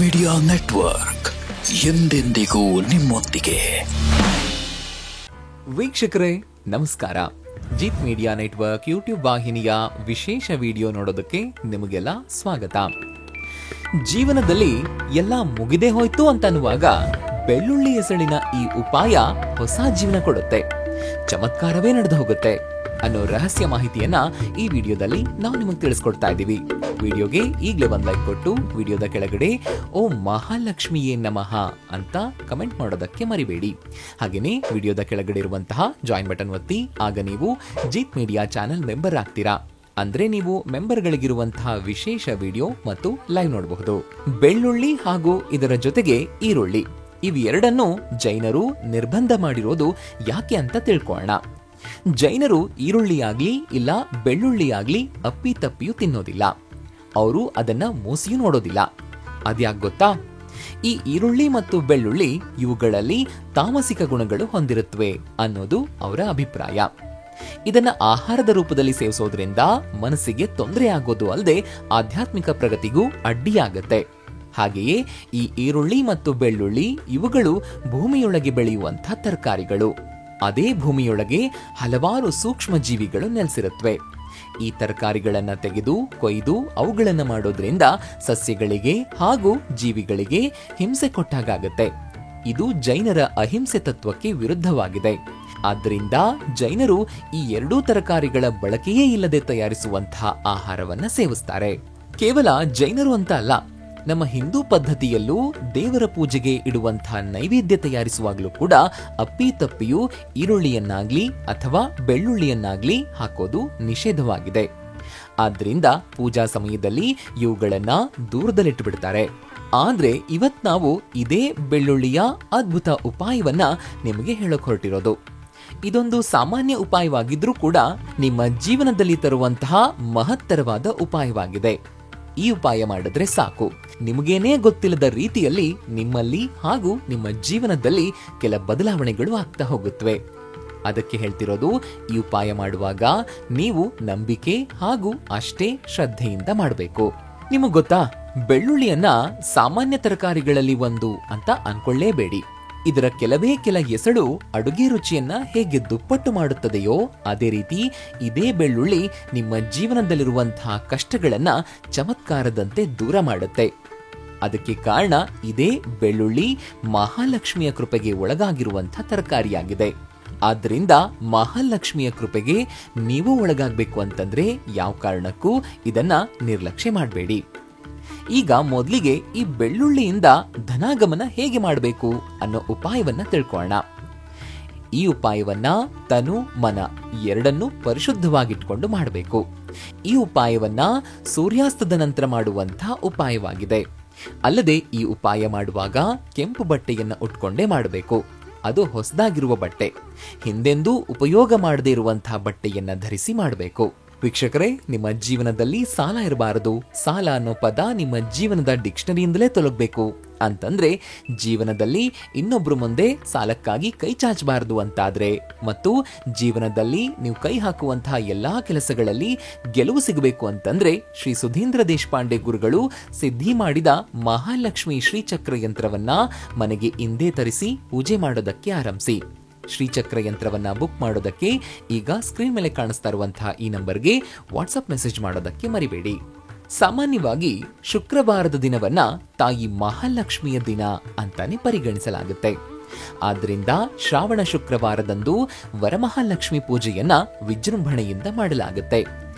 Media network ಎಂದೆಂದಿಗೂ ನಿಮ್ಮೊಂದಿಗೆ. ವೀಕ್ಷಕರೇ ನಮಸ್ಕಾರ. ಜಿತ್ ಮೀಡಿಯಾ ನೆಟ್ವರ್ಕ್ ಯೂಟ್ಯೂಬ್ ವಾಹಿನಿಯ ವಿಶೇಷ ವಿಡಿಯೋ ನೋಡೋದಕ್ಕೆ ನಿಮಗೆಲ್ಲ ಸ್ವಾಗತ. ಜೀವನದಲ್ಲಿ ಎಲ್ಲ ಮುಗಿದೇ ಹೋಯ್ತು ಅಂತ ಅನ್ನುವಾಗ ಬೆಳ್ಳುಳ್ಳಿ ಎಸಳಿನ ಈ ಉಪಾಯ ಹೊಸ ಜೀವನ ಕೊಡುತ್ತೆ, ಚಮತ್ಕಾರವೇ ನಡೆದು ಹೋಗುತ್ತೆ ಅನ್ನೋ ರಹಸ್ಯ ಮಾಹಿತಿಯನ್ನ ಈ ವಿಡಿಯೋದಲ್ಲಿ ನಾವು ನಿಮಗೆ ತಿಳಿಸ್ಕೊಡ್ತಾ ಇದ್ದೀವಿ. ವಿಡಿಯೋಗೆ ಈಗಲೇ ಒಂದು ಲೈಕ್ ಕೊಟ್ಟು ವಿಡಿಯೋದ ಕೆಳಗಡೆ ಓಂ ಮಹಾಲಕ್ಷ್ಮಿಯೇ ನಮಃ ಅಂತ ಕಮೆಂಟ್ ಮಾಡೋದಕ್ಕೆ ಮರಿಬೇಡಿ. ಹಾಗೇನೇ ವಿಡಿಯೋದ ಕೆಳಗಡೆ ಇರುವಂತಹ ಜಾಯಿನ್ ಬಟನ್ ಒತ್ತಿ, ಆಗ ನೀವು ಜಿತ್ ಮೀಡಿಯಾ ಚಾನೆಲ್ ಮೆಂಬರ್ ಆಗ್ತೀರಾ. ಅಂದ್ರೆ ನೀವು ಮೆಂಬರ್ಗಳಿಗಿರುವಂತಹ ವಿಶೇಷ ವಿಡಿಯೋ ಮತ್ತು ಲೈವ್ ನೋಡಬಹುದು. ಬೆಳ್ಳುಳ್ಳಿ ಹಾಗೂ ಇದರ ಜೊತೆಗೆ ಈರುಳ್ಳಿ ಇವೆರಡನ್ನು ಜೈನರು ನಿರ್ಬಂಧ ಮಾಡಿರೋದು ಯಾಕೆ ಅಂತ ತಿಳ್ಕೊಳ್ಳೋಣ. ಜೈನರು ಈರುಳ್ಳಿ ಆಗ್ಲಿ ಇಲ್ಲ ಬೆಳ್ಳುಳ್ಳಿ ಆಗ್ಲಿ ಅಪ್ಪಿ ತಪ್ಪಿಯೂ ತಿನ್ನೋದಿಲ್ಲ. ಅವರು ಅದನ್ನ ಮೂಸಿಯೂ ನೋಡೋದಿಲ್ಲ. ಅದ್ಯಾಕ್ ಗೊತ್ತಾ? ಈ ಈರುಳ್ಳಿ ಮತ್ತು ಬೆಳ್ಳುಳ್ಳಿ ಇವುಗಳಲ್ಲಿ ತಾಮಸಿಕ ಗುಣಗಳು ಹೊಂದಿರುತ್ತವೆ ಅನ್ನೋದು ಅವರ ಅಭಿಪ್ರಾಯ. ಇದನ್ನ ಆಹಾರದ ರೂಪದಲ್ಲಿ ಸೇವಿಸೋದ್ರಿಂದ ಮನಸ್ಸಿಗೆ ತೊಂದರೆ ಆಗೋದು ಅಲ್ಲದೆ ಆಧ್ಯಾತ್ಮಿಕ ಪ್ರಗತಿಗೂ ಅಡ್ಡಿಯಾಗತ್ತೆ. ಹಾಗೆಯೇ ಈ ಈರುಳ್ಳಿ ಮತ್ತು ಬೆಳ್ಳುಳ್ಳಿ ಇವುಗಳು ಭೂಮಿಯೊಳಗೆ ಬೆಳೆಯುವಂತಹ ತರಕಾರಿಗಳು. ಅದೇ ಭೂಮಿಯೊಳಗೆ ಹಲವಾರು ಸೂಕ್ಷ್ಮ ಜೀವಿಗಳು ನೆಲೆಸಿರುತ್ತವೆ. ಈ ತರಕಾರಿಗಳನ್ನ ತೆಗೆದು ಕೊಯ್ದು ಅವುಗಳನ್ನ ಮಾಡೋದ್ರಿಂದ ಸಸ್ಯಗಳಿಗೆ ಹಾಗೂ ಜೀವಿಗಳಿಗೆ ಹಿಂಸೆ ಕೊಟ್ಟಾಗತ್ತೆ. ಇದು ಜೈನರ ಅಹಿಂಸೆ ತತ್ವಕ್ಕೆ ವಿರುದ್ಧವಾಗಿದೆ. ಆದ್ದರಿಂದ ಜೈನರು ಈ ಎರಡೂ ತರಕಾರಿಗಳ ಬಳಕೆಯೇ ಇಲ್ಲದೆ ತಯಾರಿಸುವಂತಹ ಆಹಾರವನ್ನ ಸೇವಿಸ್ತಾರೆ. ಕೇವಲ ಜೈನರು ಅಂತ ಅಲ್ಲ, ನಮ್ಮ ಹಿಂದೂ ಪದ್ಧತಿಯಲ್ಲೂ ದೇವರ ಪೂಜೆಗೆ ಇಡುವಂತಹ ನೈವೇದ್ಯ ತಯಾರಿಸುವಾಗಲೂ ಕೂಡ ಅಪ್ಪಿ ತಪ್ಪಿಯೂ ಈರುಳ್ಳಿಯನ್ನಾಗ್ಲಿ ಅಥವಾ ಬೆಳ್ಳುಳ್ಳಿಯನ್ನಾಗ್ಲಿ ಹಾಕೋದು ನಿಷೇಧವಾಗಿದೆ. ಆದ್ರಿಂದ ಪೂಜಾ ಸಮಯದಲ್ಲಿ ಇವುಗಳನ್ನ ದೂರದಲ್ಲಿಟ್ಟುಬಿಡ್ತಾರೆ. ಆದ್ರೆ ಇವತ್ ನಾವು ಇದೇ ಬೆಳ್ಳುಳ್ಳಿಯ ಅದ್ಭುತ ಉಪಾಯವನ್ನ ನಿಮಗೆ ಹೇಳಕ್ ಹೊರಟಿರೋದು. ಇದೊಂದು ಸಾಮಾನ್ಯ ಉಪಾಯವಾಗಿದ್ರೂ ಕೂಡ ನಿಮ್ಮ ಜೀವನದಲ್ಲಿ ತರುವಂತಹ ಮಹತ್ತರವಾದ ಉಪಾಯವಾಗಿದೆ. ಈ ಉಪಾಯ ಮಾಡಿದ್ರೆ ಸಾಕು, ನಿಮಗೇನೇ ಗೊತ್ತಿಲ್ಲದ ರೀತಿಯಲ್ಲಿ ನಿಮ್ಮಲ್ಲಿ ಹಾಗೂ ನಿಮ್ಮ ಜೀವನದಲ್ಲಿ ಕೆಲ ಬದಲಾವಣೆಗಳು ಆಗ್ತಾ ಹೋಗುತ್ತವೆ. ಅದಕ್ಕೆ ಹೇಳ್ತಿರೋದು, ಈ ಉಪಾಯ ಮಾಡುವಾಗ ನೀವು ನಂಬಿಕೆ ಹಾಗೂ ಅಷ್ಟೇ ಶ್ರದ್ಧೆಯಿಂದ ಮಾಡಬೇಕು. ನಿಮಗ್ ಗೊತ್ತಾ, ಬೆಳ್ಳುಳ್ಳಿಯನ್ನ ಸಾಮಾನ್ಯ ತರಕಾರಿಗಳಲ್ಲಿ ಒಂದು ಅಂತ ಅನ್ಕೊಳ್ಳೇಬೇಡಿ. ಇದರ ಕೆಲವೇ ಕೆಲ ಎಸಳು ಅಡುಗೆ ರುಚಿಯನ್ನ ಹೇಗೆ ದುಪ್ಪಟ್ಟು ಮಾಡುತ್ತದೆಯೋ ಅದೇ ರೀತಿ ಇದೇ ಬೆಳ್ಳುಳ್ಳಿ ನಿಮ್ಮ ಜೀವನದಲ್ಲಿರುವಂತಹ ಕಷ್ಟಗಳನ್ನ ಚಮತ್ಕಾರದಂತೆ ದೂರ ಮಾಡುತ್ತೆ. ಅದಕ್ಕೆ ಕಾರಣ ಇದೇ ಬೆಳ್ಳುಳ್ಳಿ ಮಹಾಲಕ್ಷ್ಮಿಯ ಕೃಪೆಗೆ ಒಳಗಾಗಿರುವಂತಹ ತರಕಾರಿಯಾಗಿದೆ. ಆದ್ರಿಂದ ಮಹಾಲಕ್ಷ್ಮಿಯ ಕೃಪೆಗೆ ನೀವು ಒಳಗಾಗಬೇಕು ಅಂತಂದ್ರೆ ಯಾವ ಕಾರಣಕ್ಕೂ ಇದನ್ನ ನಿರ್ಲಕ್ಷ್ಯ ಮಾಡಬೇಡಿ. ಈಗ ಮೊದಲಿಗೆ ಈ ಬೆಳ್ಳುಳ್ಳಿಯಿಂದ ಧನಾಗಮನ ಹೇಗೆ ಮಾಡಬೇಕು ಅನ್ನೋ ಉಪಾಯವನ್ನ ತಿಳ್ಕೊಳ್ಳೋಣ. ಈ ಉಪಾಯವನ್ನ ತನು ಮನ ಎರಡನ್ನೂ ಪರಿಶುದ್ಧವಾಗಿಟ್ಕೊಂಡು ಮಾಡಬೇಕು. ಈ ಉಪಾಯವನ್ನ ಸೂರ್ಯಾಸ್ತದ ನಂತರ ಮಾಡುವಂತಹ ಉಪಾಯವಾಗಿದೆ. ಅಲ್ಲದೆ ಈ ಉಪಾಯ ಮಾಡುವಾಗ ಕೆಂಪು ಬಟ್ಟೆಯನ್ನ ಉಟ್ಕೊಂಡೇ ಮಾಡಬೇಕು. ಅದು ಹೊಸದಾಗಿರುವ ಬಟ್ಟೆ, ಹಿಂದೆಂದೂ ಉಪಯೋಗ ಮಾಡದೇ ಇರುವಂತಹ ಬಟ್ಟೆಯನ್ನ ಧರಿಸಿ ಮಾಡಬೇಕು. ವೀಕ್ಷಕರೇ, ನಿಮ್ಮ ಜೀವನದಲ್ಲಿ ಸಾಲ ಇರಬಾರದು, ಸಾಲ ಅನ್ನೋ ಪದ ನಿಮ್ಮ ಜೀವನದ ಡಿಕ್ಷನರಿಯಿಂದಲೇ ತೊಲಗಬೇಕು ಅಂತಂದ್ರೆ ಜೀವನದಲ್ಲಿ ಇನ್ನೊಬ್ರು ಮುಂದೆ ಸಾಲಕ್ಕಾಗಿ ಕೈ ಚಾಚಬಾರದು ಅಂತಾದ್ರೆ, ಮತ್ತು ಜೀವನದಲ್ಲಿ ನೀವು ಕೈ ಹಾಕುವಂತಹ ಎಲ್ಲಾ ಕೆಲಸಗಳಲ್ಲಿ ಗೆಲುವು ಸಿಗಬೇಕು ಅಂತಂದ್ರೆ ಶ್ರೀ ಸುಧೀಂದ್ರ ದೇಶಪಾಂಡೆ ಗುರುಗಳು ಸಿದ್ಧಿ ಮಾಡಿದ ಮಹಾಲಕ್ಷ್ಮಿ ಶ್ರೀಚಕ್ರ ಯಂತ್ರವನ್ನ ಮನೆಗೆ ಇಂದೇ ತರಿಸಿ ಪೂಜೆ ಮಾಡೋದಕ್ಕೆ ಆರಂಭಿಸಿ. ಶ್ರೀಚಕ್ರ ಯಂತ್ರವನ್ನ ಬುಕ್ ಮಾಡೋದಕ್ಕೆ ಈಗ ಸ್ಕ್ರೀನ್ ಮೇಲೆ ಕಾಣಿಸ್ತಾ ಇರುವಂತಹ ಈ ನಂಬರ್ಗೆ ವಾಟ್ಸ್ಆಪ್ ಮೆಸೇಜ್ ಮಾಡೋದಕ್ಕೆ ಮರಿಬೇಡಿ. ಸಾಮಾನ್ಯವಾಗಿ ಶುಕ್ರವಾರದ ದಿನವನ್ನ ತಾಯಿ ಮಹಾಲಕ್ಷ್ಮಿಯ ದಿನ ಅಂತಾನೆ ಪರಿಗಣಿಸಲಾಗುತ್ತೆ. ಆದ್ರಿಂದ ಶ್ರಾವಣ ಶುಕ್ರವಾರದಂದು ವರಮಹಾಲಕ್ಷ್ಮಿ ಪೂಜೆಯನ್ನ ವಿಜೃಂಭಣೆಯಿಂದ ಮಾಡಲಾಗುತ್ತೆ.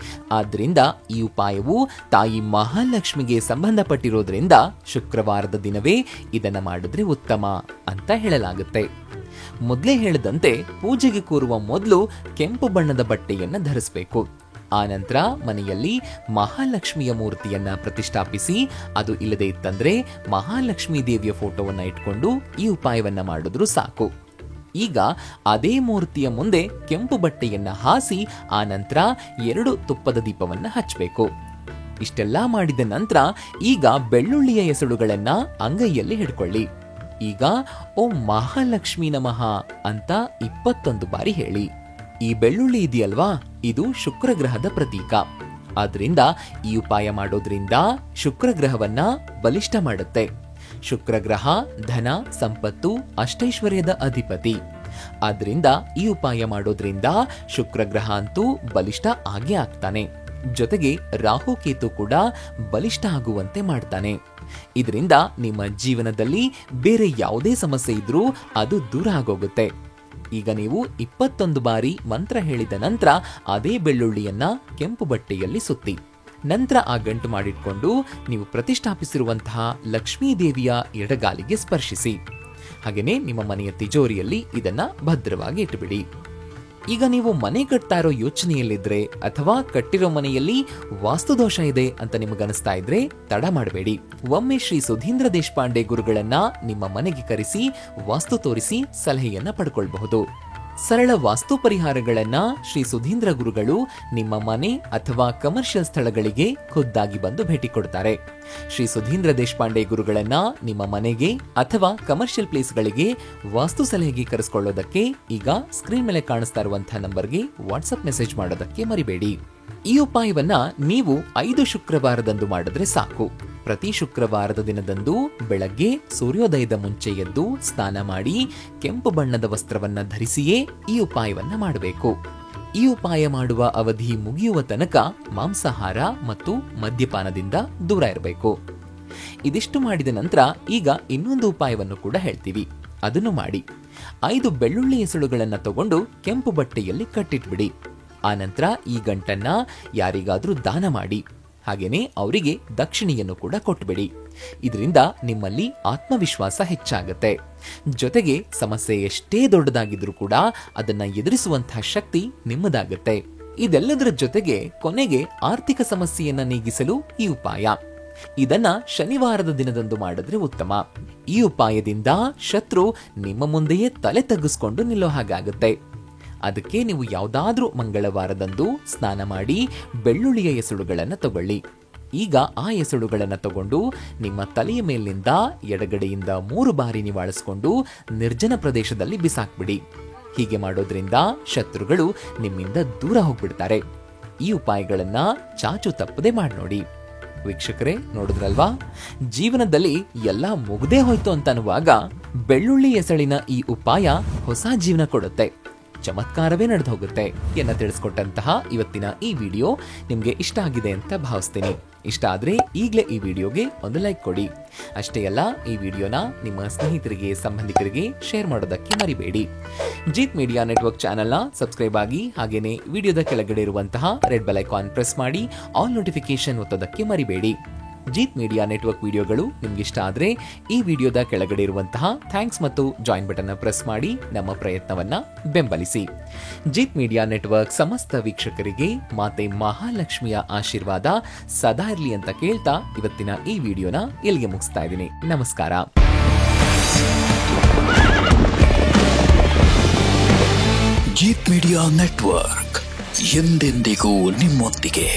ಆದ್ರಿಂದ ಈ ಉಪಾಯವು ತಾಯಿ ಮಹಾಲಕ್ಷ್ಮಿಗೆ ಸಂಬಂಧಪಟ್ಟಿರೋದ್ರಿಂದ ಶುಕ್ರವಾರದ ದಿನವೇ ಇದನ್ನ ಮಾಡಿದ್ರೆ ಉತ್ತಮ ಅಂತ ಹೇಳಲಾಗುತ್ತೆ. ಮೊದಲೇ ಹೇಳಿದಂತೆ ಪೂಜೆಗೆ ಕೂರುವ ಮೊದಲು ಕೆಂಪು ಬಣ್ಣದ ಬಟ್ಟೆಯನ್ನ ಧರಿಸಬೇಕು. ಆನಂತರ ಮನೆಯಲ್ಲಿ ಮಹಾಲಕ್ಷ್ಮಿಯ ಮೂರ್ತಿಯನ್ನ ಪ್ರತಿಷ್ಠಾಪಿಸಿ, ಅದು ಇಲ್ಲದೆ ಇತ್ತಂದ್ರೆ ಮಹಾಲಕ್ಷ್ಮಿ ದೇವಿಯ ಫೋಟೋವನ್ನ ಇಟ್ಕೊಂಡು ಈ ಉಪಾಯವನ್ನ ಮಾಡಿದ್ರು ಸಾಕು. ಈಗ ಅದೇ ಮೂರ್ತಿಯ ಮುಂದೆ ಕೆಂಪು ಬಟ್ಟೆಯನ್ನ ಹಾಸಿ ಆನಂತರ 2 ತುಪ್ಪದ ದೀಪವನ್ನ ಹಚ್ಚಬೇಕು. ಇಷ್ಟೆಲ್ಲಾ ಮಾಡಿದ ನಂತರ ಈಗ ಬೆಳ್ಳುಳ್ಳಿಯ ಎಸಳುಗಳನ್ನ ಅಂಗೈಯಲ್ಲಿ ಹಿಡ್ಕೊಳ್ಳಿ. ಈಗ ಓಂ ಮಹಾಲಕ್ಷ್ಮಿ ನಮಃ ಅಂತ 21 ಬಾರಿ ಹೇಳಿ. ಈ ಬೆಳ್ಳುಳ್ಳಿ ಇದೆಯಲ್ವಾ, ಇದು ಶುಕ್ರ ಗ್ರಹದ ಪ್ರತೀಕ. ಆದ್ರಿಂದ ಈ ಉಪಾಯ ಮಾಡೋದ್ರಿಂದ ಶುಕ್ರ ಗ್ರಹವನ್ನ ಬಲಿಷ್ಠ ಮಾಡುತ್ತೆ. ಶುಕ್ರ ಗ್ರಹ ಧನ, ಸಂಪತ್ತು, ಅಷ್ಟೈಶ್ವರ್ಯದ ಅಧಿಪತಿ. ಆದ್ರಿಂದ ಈ ಉಪಾಯ ಮಾಡೋದ್ರಿಂದ ಶುಕ್ರ ಗ್ರಹ ಅಂತೂ ಬಲಿಷ್ಠ ಆಗೇ ಆಗ್ತಾನೆ. ಜೊತೆಗೆ ರಾಹುಕೇತು ಕೂಡ ಬಲಿಷ್ಠ ಆಗುವಂತೆ ಮಾಡ್ತಾನೆ. ಇದರಿಂದ ನಿಮ್ಮ ಜೀವನದಲ್ಲಿ ಬೇರೆ ಯಾವುದೇ ಸಮಸ್ಯೆ ಇದ್ರೂ ಅದು ದೂರ ಆಗೋಗುತ್ತೆ. ಈಗ ನೀವು 21 ಬಾರಿ ಮಂತ್ರ ಹೇಳಿದ ನಂತರ ಅದೇ ಬೆಳ್ಳುಳ್ಳಿಯನ್ನ ಕೆಂಪು ಬಟ್ಟೆಯಲ್ಲಿ ಸುತ್ತಿ, ನಂತರ ಆ ಗಂಟು ಮಾಡಿಟ್ಕೊಂಡು ನೀವು ಪ್ರತಿಷ್ಠಾಪಿಸಿರುವಂತಹ ಲಕ್ಷ್ಮೀ ದೇವಿಯ ಎಡಗಾಲಿಗೆ ಸ್ಪರ್ಶಿಸಿ. ಹಾಗೆಯೇ ನಿಮ್ಮ ಮನೆಯ ತಿಜೋರಿಯಲ್ಲಿ ಇದನ್ನ ಭದ್ರವಾಗಿ ಇಟ್ಟುಬಿಡಿ. ಈಗ ನೀವು ಮನೆ ಕಟ್ತಾ ಇರೋ ಯೋಚನೆಯಲ್ಲಿದ್ರೆ ಅಥವಾ ಕಟ್ಟಿರೋ ಮನೆಯಲ್ಲಿ ವಾಸ್ತುದೋಷ ಇದೆ ಅಂತ ನಿಮಗನಿಸ್ತಾ ಇದ್ರೆ ತಡ ಮಾಡಬೇಡಿ. ಒಮ್ಮೆ ಶ್ರೀ ಸುಧೀಂದ್ರ ದೇಶಪಾಂಡೆ ಗುರುಗಳನ್ನ ನಿಮ್ಮ ಮನೆಗೆ ಕರೆಸಿ ವಾಸ್ತು ತೋರಿಸಿ ಸಲಹೆಯನ್ನ ಪಡ್ಕೊಳ್ಬಹುದು. ಸರಳ ವಾಸ್ತು ಪರಿಹಾರಗಳನ್ನ ಶ್ರೀ ಸುಧೀಂದ್ರ ಗುರುಗಳು ನಿಮ್ಮ ಮನೆ ಅಥವಾ ಕಮರ್ಷಿಯಲ್ ಸ್ಥಳಗಳಿಗೆ ಖುದ್ದಾಗಿ ಬಂದು ಭೇಟಿ ಕೊಡ್ತಾರೆ. ಶ್ರೀ ಸುಧೀಂದ್ರ ದೇಶಪಾಂಡೆ ಗುರುಗಳನ್ನ ನಿಮ್ಮ ಮನೆಗೆ ಅಥವಾ ಕಮರ್ಷಿಯಲ್ ಪ್ಲೇಸ್ಗಳಿಗೆ ವಾಸ್ತು ಸಲಹೆಗೆ ಕರೆಸ್ಕೊಳ್ಳೋದಕ್ಕೆ ಈಗ ಸ್ಕ್ರೀನ್ ಮೇಲೆ ಕಾಣಿಸ್ತಾ ಇರುವಂತಹ ನಂಬರ್ಗೆ ವಾಟ್ಸ್ಆಪ್ ಮೆಸೇಜ್ ಮಾಡೋದಕ್ಕೆ ಮರಿಬೇಡಿ. ಈ ಉಪಾಯವನ್ನ ನೀವು 5 ಶುಕ್ರವಾರದಂದು ಮಾಡಿದ್ರೆ ಸಾಕು. ಪ್ರತಿ ಶುಕ್ರವಾರದ ದಿನದಂದು ಬೆಳಗ್ಗೆ ಸೂರ್ಯೋದಯದ ಮುಂಚೆ ಎದ್ದು ಸ್ನಾನ ಮಾಡಿ ಕೆಂಪು ಬಣ್ಣದ ವಸ್ತ್ರವನ್ನ ಧರಿಸಿಯೇ ಈ ಉಪಾಯವನ್ನ ಮಾಡಬೇಕು. ಈ ಉಪಾಯ ಮಾಡುವ ಅವಧಿ ಮುಗಿಯುವ ತನಕ ಮಾಂಸಾಹಾರ ಮತ್ತು ಮದ್ಯಪಾನದಿಂದ ದೂರ ಇರಬೇಕು. ಇದಿಷ್ಟು ಮಾಡಿದ ನಂತರ ಈಗ ಇನ್ನೊಂದು ಉಪಾಯವನ್ನು ಕೂಡ ಹೇಳ್ತೀವಿ, ಅದನ್ನು ಮಾಡಿ. 5 ಬೆಳ್ಳುಳ್ಳಿ ಎಸಳುಗಳನ್ನ ತಗೊಂಡು ಕೆಂಪು ಬಟ್ಟೆಯಲ್ಲಿ ಕಟ್ಟಿಟ್ಬಿಡಿ. ಆನಂತರ ಈ ಗಂಟನ್ನ ಯಾರಿಗಾದ್ರೂ ದಾನ ಮಾಡಿ. ಹಾಗೇನೆ ಅವರಿಗೆ ದಕ್ಷಿಣೆಯನ್ನು ಕೂಡ ಕೊಟ್ಬಿಡಿ. ಇದರಿಂದ ನಿಮ್ಮಲ್ಲಿ ಆತ್ಮವಿಶ್ವಾಸ ಹೆಚ್ಚಾಗುತ್ತೆ. ಜೊತೆಗೆ ಸಮಸ್ಯೆ ಎಷ್ಟೇ ದೊಡ್ಡದಾಗಿದ್ರೂ ಕೂಡ ಅದನ್ನ ಎದುರಿಸುವಂತಹ ಶಕ್ತಿ ನಿಮ್ಮದಾಗುತ್ತೆ. ಇದೆಲ್ಲದರ ಜೊತೆಗೆ ಕೊನೆಗೆ ಆರ್ಥಿಕ ಸಮಸ್ಯೆಯನ್ನ ನೀಗಿಸಲು ಈ ಉಪಾಯ. ಇದನ್ನ ಶನಿವಾರದ ದಿನದಂದು ಮಾಡಿದ್ರೆ ಉತ್ತಮ. ಈ ಉಪಾಯದಿಂದ ಶತ್ರು ನಿಮ್ಮ ಮುಂದೆಯೇ ತಲೆ ತಗ್ಗಿಸ್ಕೊಂಡು ನಿಲ್ಲೋ ಹಾಗಾಗುತ್ತೆ. ಅದಕ್ಕೆ ನೀವು ಯಾವುದಾದ್ರೂ ಮಂಗಳವಾರದಂದು ಸ್ನಾನ ಮಾಡಿ ಬೆಳ್ಳುಳ್ಳಿಯ ಎಸಳುಗಳನ್ನು ತಗೊಳ್ಳಿ. ಈಗ ಆ ಎಸಳುಗಳನ್ನು ತಗೊಂಡು ನಿಮ್ಮ ತಲೆಯ ಮೇಲಿಂದ ಎಡಗಡೆಯಿಂದ 3 ಬಾರಿ ನಿವಾಳಿಸಿಕೊಂಡು ನಿರ್ಜನ ಪ್ರದೇಶದಲ್ಲಿ ಬಿಸಾಕ್ಬಿಡಿ. ಹೀಗೆ ಮಾಡೋದ್ರಿಂದ ಶತ್ರುಗಳು ನಿಮ್ಮಿಂದ ದೂರ ಹೋಗ್ಬಿಡ್ತಾರೆ. ಈ ಉಪಾಯಗಳನ್ನ ಚಾಚು ತಪ್ಪದೆ ಮಾಡಿ ನೋಡಿ. ವೀಕ್ಷಕರೇ, ನೋಡಿದ್ರಲ್ವಾ, ಜೀವನದಲ್ಲಿ ಎಲ್ಲ ಮುಗ್ದೇ ಹೋಯ್ತು ಅಂತ ಅನ್ನುವಾಗ ಬೆಳ್ಳುಳ್ಳಿ ಎಸಳಿನ ಈ ಉಪಾಯ ಹೊಸ ಜೀವನ ಕೊಡುತ್ತೆ. ಚಮತ್ಕಾರವೇ ನಡೆದು ಹೋಗುತ್ತೆ ಎನ್ನ ತಿಳಿಸ್ಕೊಟ್ಟಂತಹ ಇವತ್ತಿನ ಈ ವಿಡಿಯೋ ನಿಮ್ಗೆ ಇಷ್ಟ ಆಗಿದೆ ಅಂತ ಭಾವಿಸ್ತೀನಿ. ಇಷ್ಟ ಆದ್ರೆ ಈಗಲೇ ಈ ವಿಡಿಯೋಗೆ ಒಂದು ಲೈಕ್ ಕೊಡಿ. ಅಷ್ಟೇ ಅಲ್ಲ, ಈ ವಿಡಿಯೋನ ನಿಮ್ಮ ಸ್ನೇಹಿತರಿಗೆ, ಸಂಬಂಧಿಕರಿಗೆ ಶೇರ್ ಮಾಡೋದಕ್ಕೆ ಮರಿಬೇಡಿ. ಜೀತ್ ಮೀಡಿಯಾ ನೆಟ್ವರ್ಕ್ ಚಾನೆಲ್ನ ಸಬ್ಸ್ಕ್ರೈಬ್ ಆಗಿ, ಹಾಗೇನೆ ವಿಡಿಯೋದ ಕೆಳಗಡೆ ಇರುವಂತಹ ರೆಡ್ ಬೆಲ್ ಐಕಾನ್ ಪ್ರೆಸ್ ಮಾಡಿ ಆಲ್ ನೋಟಿಫಿಕೇಶನ್ ಒತ್ತೋದಕ್ಕೆ ಮರಿಬೇಡಿ. ಜೀತ್ ಮೀಡಿಯಾ ನೆಟ್ವರ್ಕ್ ವಿಡಿಯೋಗಳು ನಿಮ್ಗೆ ಇಷ್ಟ ಆದ್ರೆ ಈ ವಿಡಿಯೋದ ಕೆಳಗಡೆ ಇರುವಂತಹ ಥ್ಯಾಂಕ್ಸ್ ಮತ್ತು ಜಾಯಿನ್ ಬಟನ್ ಪ್ರೆಸ್ ಮಾಡಿ ನಮ್ಮ ಪ್ರಯತ್ನವನ್ನ ಬೆಂಬಲಿಸಿ. ಜೀತ್ ಮೀಡಿಯಾ ನೆಟ್ವರ್ಕ್ ಸಮಸ್ತ ವೀಕ್ಷಕರಿಗೆ ಮಾತೆ ಮಹಾಲಕ್ಷ್ಮಿಯ ಆಶೀರ್ವಾದ ಸದಾ ಇರ್ಲಿ ಅಂತ ಕೇಳ್ತಾ ಇವತ್ತಿನ ಈ ವಿಡಿಯೋನ ಇಲ್ಲಿಗೆ ಮುಗಿಸ್ತಾ ಇದ್ದೀನಿ. ನಮಸ್ಕಾರ. ಜೀತ್ ಮೀಡಿಯಾ ನೆಟ್ವರ್ಕ್ ಎಂದೆಂದಿಗೂ ನಿಮ್ಮೊಂದಿಗೆ.